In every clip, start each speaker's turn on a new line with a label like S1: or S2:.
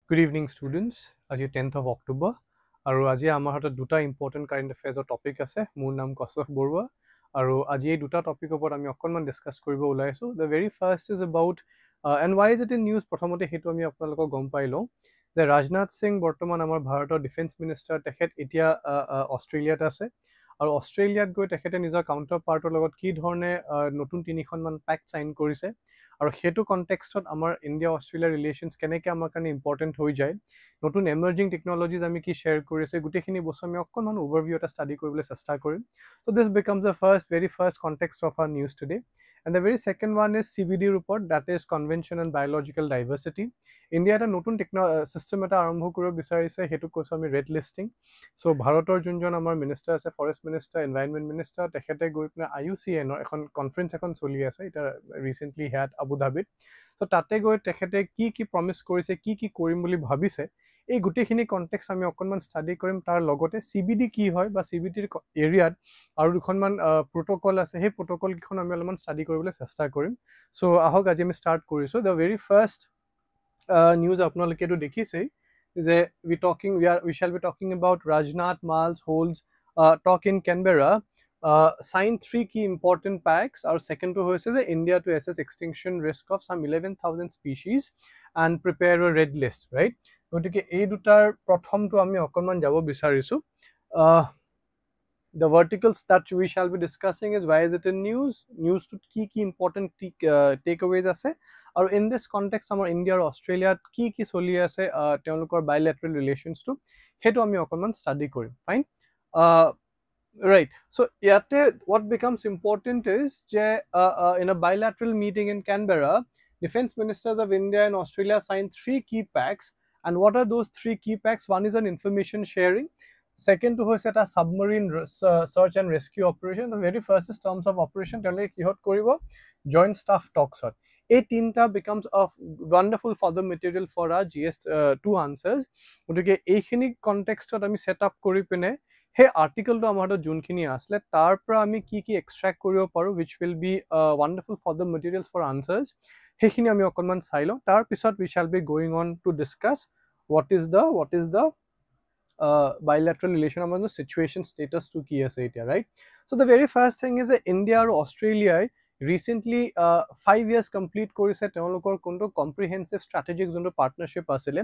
S1: Good evening, students. Aji 10th of October. Aru aji amar hata duta important current affairs topic ase. মোৰ নাম Kaustav Borua. Aru aji এই দুটা topic ওপৰত আমি অকনমান discuss কৰিব ওলাইছো. The very first is about and why is it in news? প্ৰথমতে হেতু আমি আপোনালোকক গম পাই লওঁ যে ৰাজনাথ সিং বৰ্তমান আমাৰ ভাৰতৰ ডিফেন্স মিনিষ্টাৰ তেখেত এতিয়া অষ্ট্ৰেলিয়াত আছে আৰু অষ্ট্ৰেলিয়াত গৈ তেখেতে নিজৰ কাউন্টাৰ পাৰ্টৰ লগত কি ধৰণে নতুন তিনিখনমান পেক্ট সাইন কৰিছে আৰু হেতু কনটেক্সটত আমাৰ ইন্ডিয়া অষ্ট্ৰেলিয়া ৰিলেশনস কেনেকৈ আমাৰ কাৰণে ইম্পৰ্টেন্ট হৈ যায় নতুন এমাৰ্জিং টেকনলজিজ আমি কি শেয়াৰ কৰিছে গুটেখিনি বস্তু আমি অকনমান ওভাৰভিউ এটা ষ্টাডি কৰিবলৈ চেষ্টা কৰিম so this becomes the very first context of our news today and the very second one is CBD report that is convention on biological diversity India এটা নতুন system এটা আৰম্ভ কৰিব বিচাৰিছে হেতু কৈছো আমি red listing so ভাৰতৰ যোনজন আমাৰ মিনিষ্টাৰ আছে ফৰেষ্ট মিনিষ্টাৰ এনভাইৰনমেন্ট মিনিষ্টাৰ তেখেতে গৈ পিনে IUCN এখন কনফাৰেন্স এখন চলি আছে এটা ৰিসেন্টলি হেড আবু ধাবিত so তাতে গৈ তেখেতে কি প্ৰমিস কৰিছে কি কৰিম বুলি ভাবিছে এই গুটেখিনি কনটেক্সট আমি অকনমান ষ্টাডি কৰিম তাৰ লগতে CBD কি হয় বা CBD ৰ এৰিয়াত আৰু দুখনমান প্ৰটোকল আছে সেই প্ৰটোকল কিখন আমি অলপমান ষ্টাডি কৰিবলৈ চেষ্টা কৰিম সো আহক আজি আমি ষ্টাৰ্ট কৰিছো the very first news আপোনালোকে তো দেখিছে যে we shall be talking about Rajnath Mals holds talk in Canberra signed 3 key important pacts our second to hoise the India to assess extinction risk of some 11,000 species and prepare a red list right গটিকে এই দুটাৰ প্ৰথমটো আমি অকনমান যাব বিচাৰিছো the verticals that we shall be discussing is why is it in news to key important takeaways ase আৰু in this context আমাৰ India আৰু Australia কি চলি আছে তেওঁলোকৰ bilateral relations to হেতু আমি অকনমান ষ্টাডি কৰিম fine right so yate what becomes important is je in a bilateral meeting in Canberra defense ministers of India and Australia signed 3 key pacts and what are those 3 key pacts one is on information sharing second to hoise eta submarine search and rescue operation the very first is terms of operation tele kihot koribo joint staff talks hot a tinta becomes a wonderful further material for our GS2 answers gotike eikhini context ot ami set up kori pine he article to amar junkhini asle tar pra ami ki extract koribo paru which will be wonderful further materials for answers hekhini ami okonman sailo tar pisot we shall be going on to discuss what is the bilateral relation among the situation status to ki ase etia right so the very first thing is that India or Australia recently 5 years complete korise teolokor konto comprehensive strategic zono partnership asile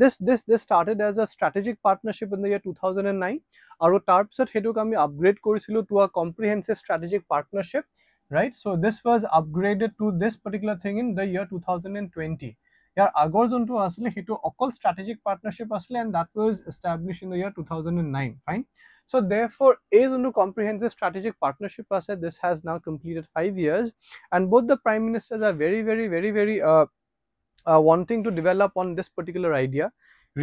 S1: this started as a strategic partnership in the year 2009 aru tar pisot hetuk ami upgrade korisilu to a comprehensive strategic partnership right so this was upgraded to this particular thing in the year 2020 यार আগৰ যোনটো আসলে হেতু অকল strategic partnership আসলে and that was established in the year 2009 fine so therefore a যোনটো comprehensive strategic partnership ase this has now completed 5 years and both the prime ministers are very wanting to develop on this particular idea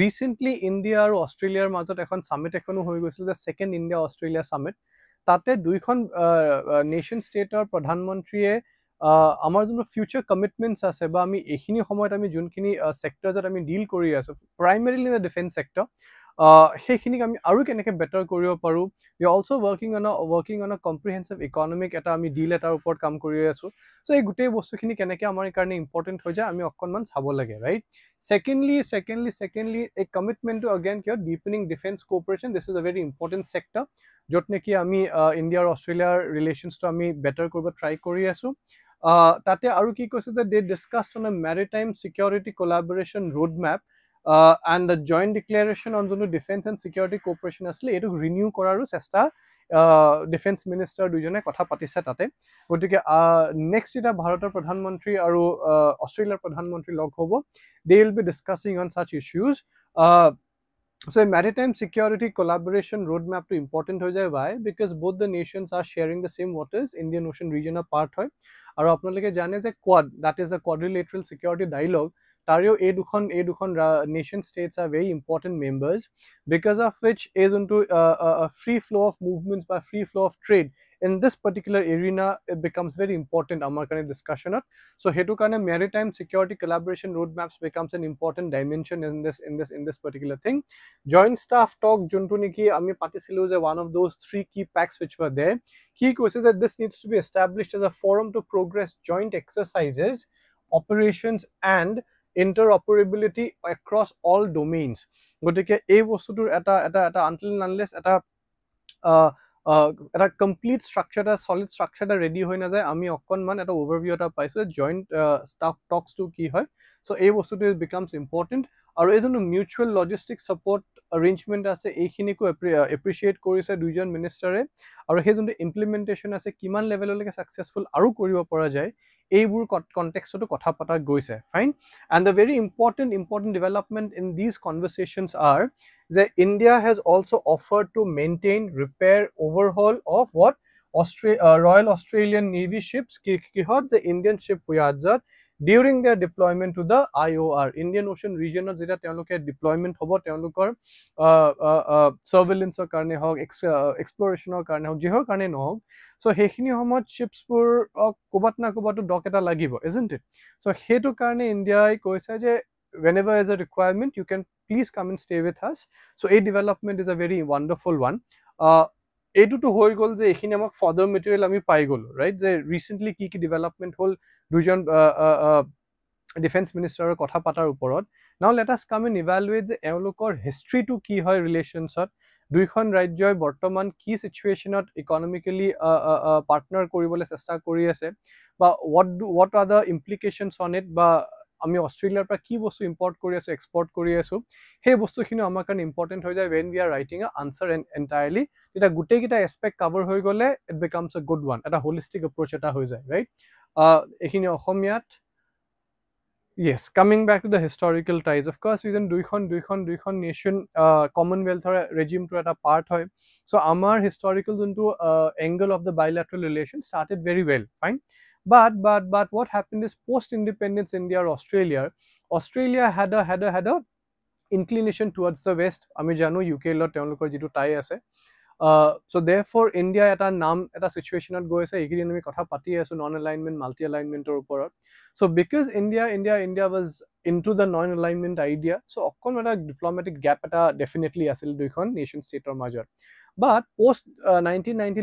S1: recently India and Australia er majot ekhon summit ekhonu hoi goisil the second India Australia summit tate duikhon nation state or pradhan mantrie আমাৰ যোন future commitments আছে বা আমি এখিনি সময়ত আমি যোনখিনি সেক্টৰছত আমি ডিল কৰি আছো প্ৰাইমাৰিলি ইন দ্য ডিফেন্স সেক্টৰ সেইখিনিক আমি আৰু কেনেকৈ বেটাৰ কৰিব পাৰো we are also working on a comprehensive economic এটা আমি ডিল এটাৰ ওপৰত কাম কৰি আছো সো এই গুটেই বস্তুখিনি কেনেকৈ আমাৰ কাৰণে ইম্পৰ্টেন্ট হৈ যায় আমি অকনমান চাব লাগে right secondly a commitment to again here deepening defense cooperation this is a very important sector যত নেকি আমি ইন্ডিয়া আৰু অষ্ট্ৰেলিয়াৰ ৰিলেশনস to আমি বেটাৰ কৰিব ট্ৰাই কৰি আছো tate aru ki koise that they discussed on a maritime security collaboration roadmap and the joint declaration on the defense and security cooperation asle etu renew koraru chesta defense minister dujone kotha patise tate gotike next eta bharator pradhan mantri aru Australia pradhan mantri log hobo they will be discussing on such issues so a maritime security collaboration roadmap to important ho jay why because both the nations are sharing the same waters Indian Ocean region a part hoy aru apnaloke jane je quad that is a quadrilateral security dialogue tario a dukhon nation states are very important members because of which is into a free flow of movements by free flow of trade in this particular arena it becomes very important amar kane discussion so hetu kane maritime security collaboration roadmaps becomes an important dimension in this particular thing joint staff talk juntu niki ami patisilu je one of those 3 key pacts which were there he says that this needs to be established as a forum to progress joint exercises operations and interoperability across all domains. গতিকে এই বস্তুটোৰ এটা until and unless এটা complete structure, এটা solid structure এটা ready হৈ নাযায়, আমি অকণমান এটা overview এটা পাইছো joint staff talks to কি হয়. So এই বস্তুটো becomes important আৰু এই যোনটো mutual logistic support arrangement আছে এইখিনিকো appreciate কৰিছে দুইজন মিনিষ্টাৰে আৰু সেই যোনটো implementation আছে কিমান লেভেললৈকে successful আৰু কৰিব পৰা যায় এইবোৰ কনটেক্সটটো কথা পতা গৈছে. Fine. And the very important development in these conversations are that India has also offered to maintain, repair, overhaul of what Royal Australian Navy ships the Indian ship Puyadzat during their deployment to the IOR, Indian Ocean region jeta teoloke deployment hobo teolokor surveillance or karne hok exploration or karne hok jehor karne no hok. So hekhini homot ships pur kobat na kobat dock eta lagibo, isn't it? So hetu karne India koise je whenever is a requirement you can please come and stay with us. So a development is a very wonderful one. এইটোতো হৈ গ'ল যে এইখিনি আমাক further material আমি পাই গ'লো, right? যে ৰিচেণ্টলি কি কি ডেভেলপমেণ্ট হ'ল দুজন ডিফেন্স মিনিষ্টাৰৰ কথা পাতাৰ ওপৰত. নাও লেট আছ কাম এণ্ড ইভালুৱেট যে এওঁলোকৰ হিষ্ট্ৰীটো কি হয় ৰিলেশ্যনছত, দুইখন ৰাজ্যই বৰ্তমান কি চিটুৱেশ্যনত ইকনমিকেলি পাৰ্টনাৰ কৰিবলৈ চেষ্টা কৰি আছে, বা what are the implications on it, বা আমি অষ্ট্ৰেলিয়াৰ পৰা কি বস্তু ইম্পৰ্ট কৰি আছো এক্সপৰ্ট কৰি আছো, সেই বস্তুখিনি আমাৰ কাৰণে ইম্পৰ্টেণ্ট হৈ যায় when we are writing a answer entirely. তেতিয়া গোটেইকেইটা এছপেক্ট কভাৰ হৈ গ'লে it becomes a good one, এটা holistic approach এটা হৈ যায়, ৰাইট? এইখিনি অসমীয়াত. Yes, coming back to the historical ties, of course reason দুইখন nation commonwealth regime to এটা part হয়. So আমাৰ historical যোনটো angle of the bilateral relation started very well, fine. But what happened is post independence India or Australia had a inclination towards the west. Ami janu UK lot teolokor jitu tie ase. So therefore India eta situation at goise ekidin ami kotha pati asu non alignment multi alignment or uporot. So because India was into the non alignment idea, so okkon eta diplomatic gap eta definitely asil duikhon nation state or major. But post 1990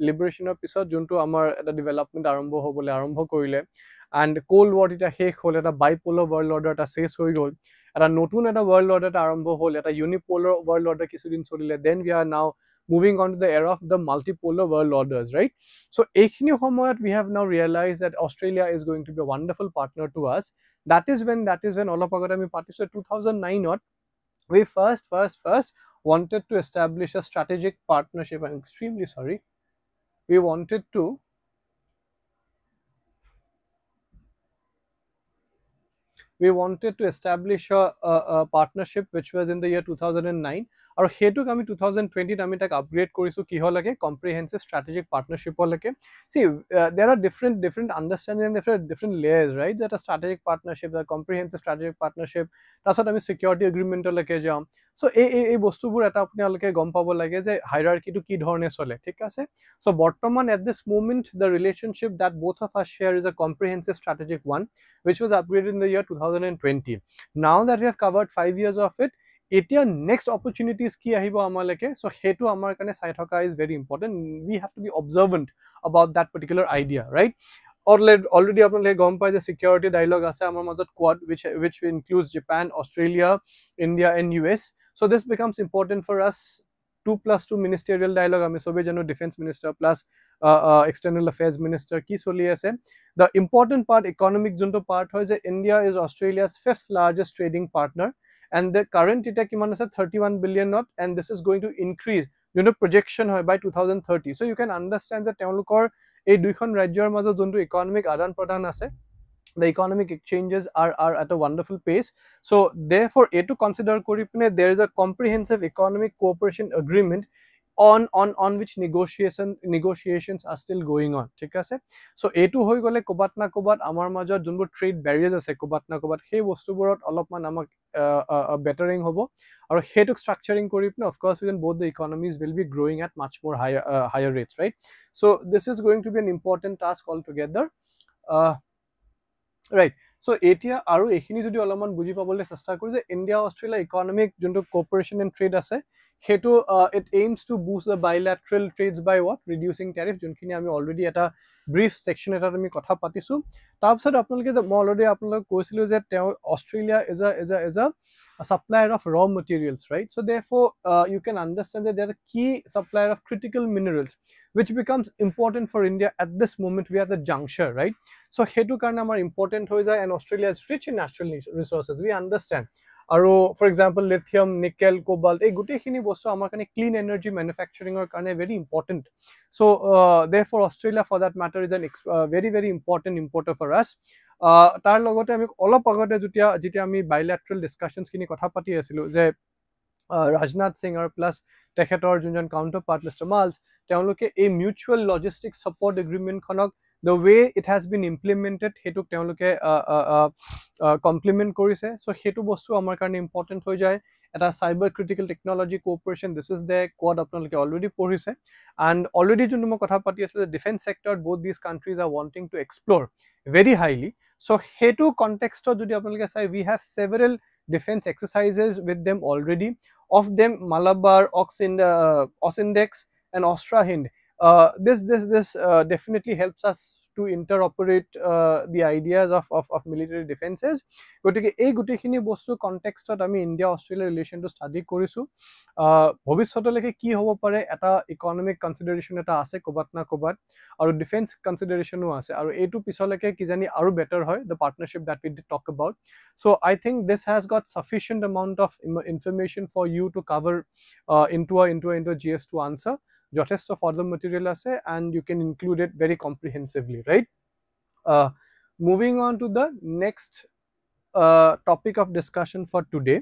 S1: liberationer pisot juntu amar eta development arambho korile, and cold war eta shekh hol, eta bipolar world order eta shesh hoi gol, eta notun eta world order eta arambho hol, eta unipolar world order kisudin solile. Then we are now moving on to the era of the multipolar world orders, right? So ekhini homoyat we have now realized that Australia is going to be a wonderful partner to us. That is when all of agami partnership 2009 not we first wanted to establish a strategic partnership. I'm extremely sorry. We wanted to establish a partnership which was in the year 2009. Or hetuk ami 2020 ami tak upgrade korisu ki holake comprehensive strategic partnership holake. See, there are different understanding and different layers, right? That a strategic partnership, a comprehensive strategic partnership, tasot ami security agreement leke jam. So ei bostu bur eta apni alke gom pabo lage je hierarchy to ki dhorne chole, thik ase? So bortoman at this moment the relationship that both of us share is a comprehensive strategic one, which was upgraded in the year 2020. Now that we have covered 5 years of it, এতিয়া next opportunities কি আহিব আমালকে, so হেতু আমাৰ কাৰণে চাই থকা is very important. We have to be observant about that particular idea, right? Already আপোনালোকে গম পাই যে security dialogue আছে আমাৰ মাজত quad, which includes Japan, Australia, India and US. So this becomes important for us. 2+2 ministerial dialogue ami sobe jano defense minister plus external affairs minister ki soli ase. The important part economic junto part hoy je India is Australia's 5th largest trading partner, and the current data kiman ase 31 billion not, and this is going to increase projection hoy by 2030. So you can understand that teolokor ei duikhon rajyor majo junto economic adan pradan ase, the economic exchanges are at a wonderful pace. So therefore to consider koripne there is a comprehensive economic cooperation agreement on which negotiations are still going on, thik ase? So etu hoi gole kobat na kobat amar major junbo trade barriers ase kobat na kobat he bostu borot olopman amak bettering hobo, or hetuk structuring koripne of course within both the economies will be growing at much more higher rates, right? So this is going to be an important task altogether, right? So etia aru ekhini jodi olaman buji pabole chesta kori je India Australia economic junto cooperation and trade ase hetu it aims to boost the bilateral trades by what? Reducing tariff, junkhini ami already eta brief section এটা আমি কথা পাতিছো তাৰপিছত আপোনালোকে মই already আপোনালোকক কৈছিলো যে Australia is a supplier of raw materials, right? So therefore you can understand that they are the key supplier of critical minerals which becomes important for India at this moment. We are the juncture, right? So hetu karone amar important hoy jay, and Australia is rich in natural resources, we understand. Aro for example lithium, nickel, cobalt, ei gute khini bostu amar kane clean energy manufacturing or karone very important. So therefore Australia for that matter is an very important importer for us. তাৰ লগতে আমি অলপ আগতে যেতিয়া আমি বাইলেটাৰেল discussions খিনি কথা পাতি আছিলো যে ৰাজনাথ সিং আৰু প্লাস তেখেতৰ যোনজন কাউন্টাৰ পাৰ্ট মিস্টাৰ মালস তেওঁলোকে এই মিউচুৱেল লজিষ্টিক সাপোৰ্ট এগ্ৰিমেন্ট খনক the way it has been implemented hetuk teloke complement korise. So hetu bostu amar karone important hoy jay. Eta cyber critical technology cooperation, this is the quad apnaloke already porise, and already juntu mo kotha pati asile the defense sector both these countries are wanting to explore very highly. So hetu context jodi apnaloke sai, we have several defense exercises with them already. Of them Malabar, Osindex and Ostra Hind. This definitely helps us to interoperate the ideas of military defenses. Gotike ei gote khini bostu context ot ami India Australia relation to study korisu. Bhobishotoleke ki hobo pare eta economic consideration eta ase kobat na kobat, aru defense consideration o ase, aru etu pisoleke ki jani aru better hoy the partnership that we did talk about. So I think this has got sufficient amount of information for you to cover into a GS to answer. যথেষ্ট further material আছে, and you can include it very comprehensively, right? Moving on to the next topic of discussion for today.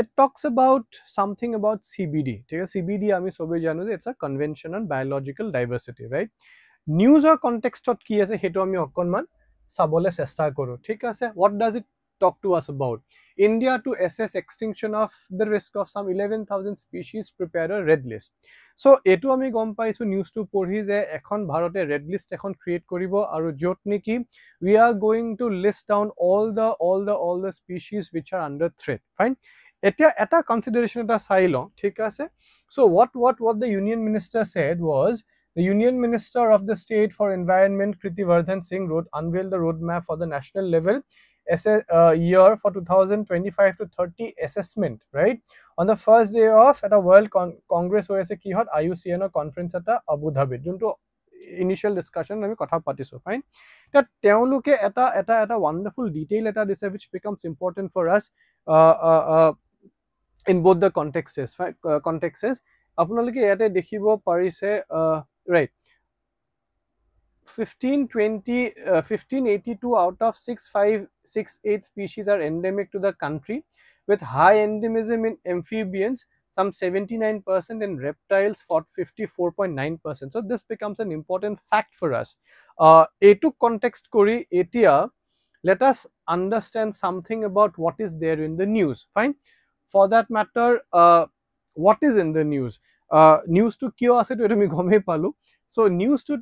S1: It talks about something about CBD. CBD ami sobe jano je it's a convention on biological diversity, right? News or context ot ki ase hetu ami okkonman sabole chesta koru, thik ase. What does it talk to us about? India to assess extinction of the risk of some 11,000 species prepare a red list. So etu ami gom paisu news to porhi je ekhon bharote red list ekhon create koribo, aru jot niki we are going to list down all the species which are under threat. Fine, eta consideration eta sailo, thik ase. So what the union minister said was, the union minister of the state for environment Kriti Vardhan Singh unveiled the roadmap for the national level year for 2025 to 30 assessment, right? On the first day of at a World Congress hoise ki hot IUCN conference at Abu Dhabi, junto initial discussion ami kotha patiso. Fine, that teoluke eta wonderful detail eta dise which becomes important for us in both the contexts. Apnaloke ete dekhibo parise, right? 1582 out of 6568 species are endemic to the country, with high endemism in amphibians, some 79%, in reptiles for 54.9%. So this becomes an important fact for us. A2 context kori etia, let us understand something about what is there in the news. Fine, for that matter, what is in the news? News to kyo ase to ami gome palu. So news to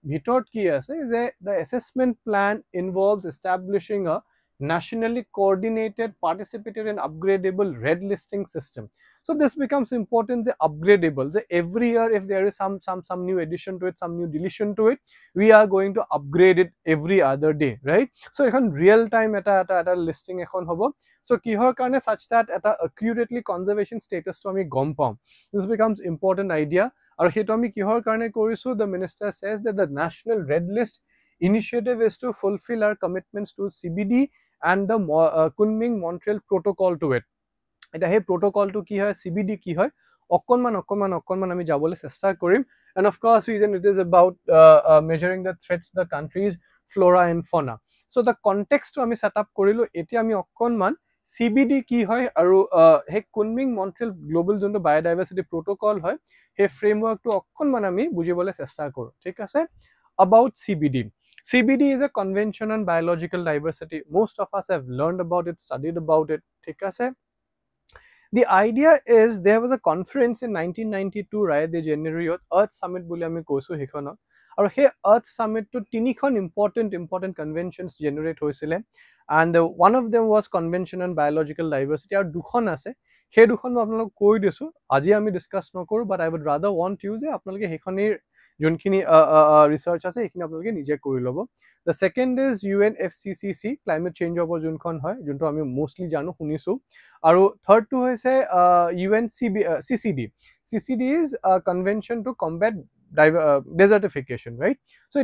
S1: bhitor ki ase je the assessment plan involves establishing a nationally coordinated, participatory and upgradable red listing system. So this becomes important, the upgradable, the every year if there is some new addition to it, some new deletion to it, we are going to upgrade it every other day, right? So ekhon real time eta listing ekhon hobo. So kihor karone such that eta accurately conservation status to ami gom pam. This becomes important idea, aru hetu ami kihor karone korisu. The minister says that the national red list initiative is to fulfill our commitments to CBD and the Kunming Montreal protocol to it. Eta he protocol to ki hoy, CBD ki hoy, okkonman ami jabole chesta korim. And of course reason it is about measuring the threats to the country's flora and fauna. So the context to ami set up korilu, eti ami okkonman CBD ki hoy aru he Kunming Montreal global jonto biodiversity protocol hoy, he framework to okkonman ami bujibole chesta koru, thik ase. About CBD is a convention on biological diversity. Most of us have learned about it, studied about it, thik ase. The idea is there was a conference in 1992, right? The January Earth Summit boli ami koisu hekhonot, aru he Earth Summit to tinikhon important conventions generate hoisile, and one of them was Convention on Biological Diversity, aru dukhon ase. He dukhon apnalok koi disu, aji ami discuss nokoru, but I would rather want you je apnaloke hekhonir যোনখিনি research আছে এইখিনি আপোনালোকে নিজে কৰি ল'ব The second is UNFCCC climate change over যোনখন হয় যোনটো আমি মোস্টলি জানো শুনিছো আৰু third to হৈছে CCD is a convention to combat desertification, right? So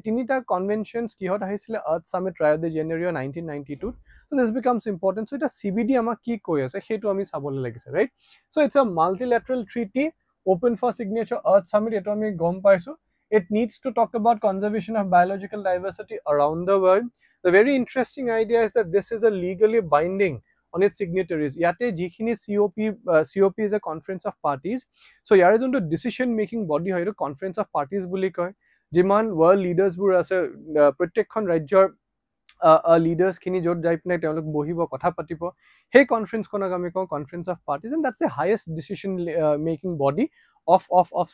S1: tinita conventions কিহত আহিছিলে Earth Summit Rio de Janeiro 1992 so this becomes important so এটা CBD আমাক কি কৈ আছে সেইটো আমি চাবলৈ লাগিছে right so it's a multilateral treaty open for signature Earth Summit এটো আমি গম পাইছো it needs to talk about conservation of biological diversity around the world the very interesting idea is that this is a legally binding on its signatories yate jikhini COP is a conference of parties so yare jonto decision making body hoy conference of parties buli koy jiman world leaders bur ase protyekkon rajyor leaders khini jot jai pne teolok bohibo kotha patibo hey conference konak ami ko conference of parties and that's the highest decision making body of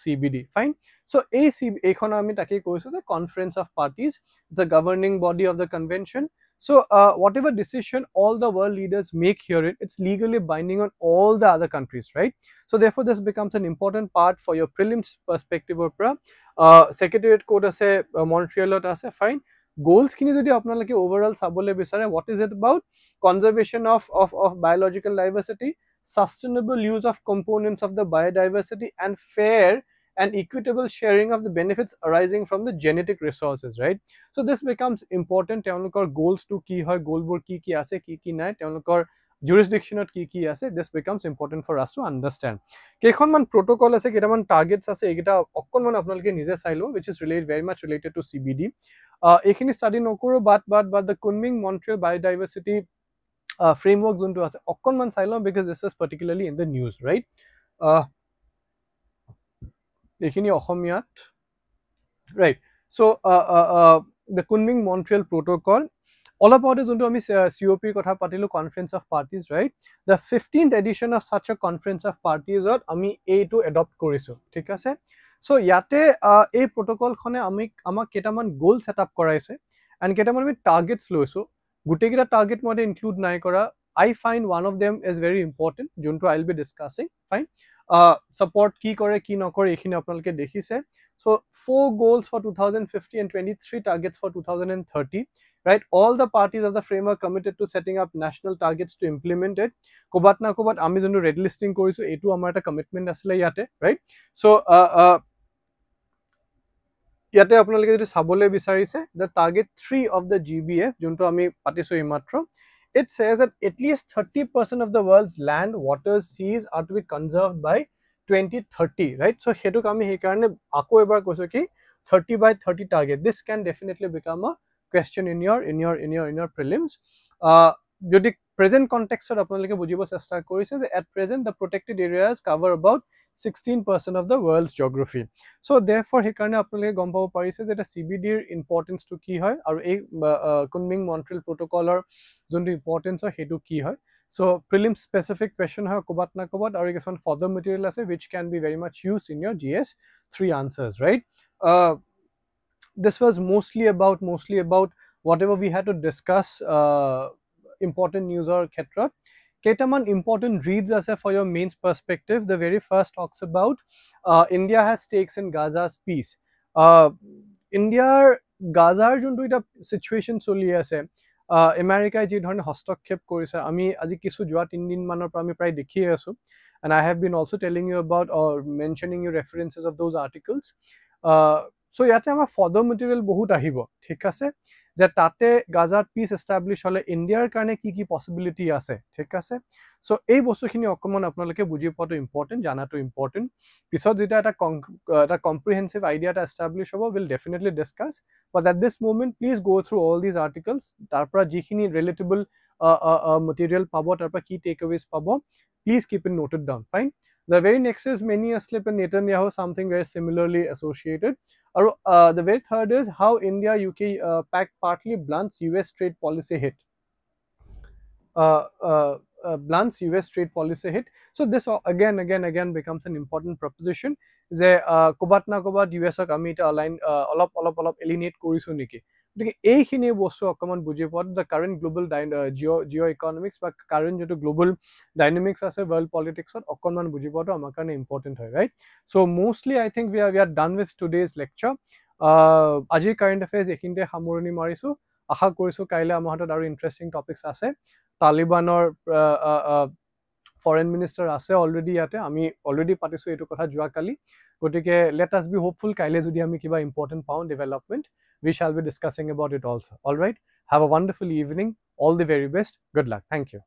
S1: CBD fine so ekhon ami take koisu the conference of parties it's a governing body of the convention so whatever decision all the world leaders make here it's legally binding on all the other countries right so therefore this becomes an important part for your prelims perspective or secretariat code ase Montreal ase fine goals khini jodi apnaloke overall sabole bisare what is it about conservation of biological diversity sustainable use of components of the biodiversity and fair and equitable sharing of the benefits arising from the genetic resources right so this becomes important teolokor goals to ki hoy goal bor ki ase ki nai teolokor jurisdiction ot ki ase this becomes important for us to understand kekhon man protocol ase ketaman targets ase egita okkon man apnaloke nije sailo which is related very much related to CBD ekhini study nokoro but the Kunming Montreal biodiversity framework zonto ase okkon man sailo because this is particularly in the news right ekhini ohomiyat right so the Kunming Montreal protocol all about it zonto ami COP kotha patilu conference of parties right the 15th edition of such a conference of parties ot ami a to adopt korisu thik ase so yate a protocol khone amak ketaman goal set up koraise and ketaman ami targets loisu gutegita target mode include nai kora I find one of them is very important jonto I'll be discussing fine support ki kore ki nokore ekhini apnaloke dekhise so 4 goals for 2050 and 23 targets for 2030 right all the parties of the framework committed to setting up national targets to implement it kobat na kobat ami jonto red listing korisu etu amar eta commitment asile yate right so yate apnaloke jodi sabole bisarise the target 3 of the GBF jonto ami patisu imatro it says that at least 30% of the world's land waters seas are to be conserved by 2030 right so hetuk ami he karone ako ebar koisu ki 30 by 30 target this can definitely become a question in your prelims jodi present context ot apnaloke bujibo chesta korise that at present the protected areas cover about 16% of the world's geography so therefore he karone apnaloke gom pabo parise that CBD er importance to ki hoy aru ei Kunming Montreal protocol or jonto importance hoy hetu ki hoy so prelim specific question hoy kobat na kobat aru ekson further material ase which can be very much used in your GS 3 answers right this was mostly about whatever we had to discuss important news or khetrat ketaman important reads ase for your mains perspective the very first talks about India has stakes in Gaza's peace India's Gazar jonto eta situation choli ase America ji dhorone hastokshep korise ami aji kisu jua 3 din manor pra ami prai dekhi asu and I have been also telling you about or mentioning you references of those articles so yate amar further material bahut ahibo thik ase যে তাতে গাজাত piece establish হলে ইন্ডিয়াৰ কাৰণে কি possibility আছে ঠিক আছে so এই বস্তুখিনি অকমান আপোনালোকে বুজি পোৱাটো ইম্পৰ্টেন্ট জানাটো ইম্পৰ্টেন্ট পিছত যেটা এটা কম্প্ৰিহেনসিভ আইডিয়া এটা এস্টাবলিশ হ'ব will definitely discuss but at this moment please go through all this articles তাৰ পৰা যিখিনি ৰিলেটেবল material পাবো তাৰ পৰা কি টেকঅৱেজ পাবো please keep it noted down fine The very next is many a slip in Netanyahu, something very similarly associated. The very third is how India UK pact partly blunts US trade policy hit. Blunts US trade policy hit. So this again becomes an important proposition. যে kobat na kobat US ok ami ta align অলপ alienate korisu niki গতিকে এইখিনি বস্তু অকণমান বুজি পোৱাত the current global Jio' economics বা current যিটো গ্লোবেল ডাইনামিক্স আছে ৱৰ্ল্ড পলিটিক্সত অকণমান বুজি পোৱাটো আমাৰ কাৰণে ইম্পৰ্টেণ্ট হয়, right? So' mostly I think we are done with today's lecture. আজিৰ কাৰেণ্ট এফেয়াৰ্ছ এইখিনিতে সামৰণি মাৰিছোঁ। আশা কৰিছোঁ কাইলৈ আমাৰ হাতত আৰু ইণ্টাৰেষ্টিং টপিকছ আছে। তালিবানৰ ফৰেন মিনিষ্টাৰ আছে অলৰেডি ইয়াতে, আমি অলৰেডি পাতিছোঁ এইটো কথা যোৱাকালি। গতিকে লেট আছ বি হোপফুল, কাইলৈ যদি আমি কিবা ইম্পৰ্টেণ্ট পাওঁ development, we shall be discussing about it also. All right. Have a wonderful evening. All the very best. Good luck. Thank you.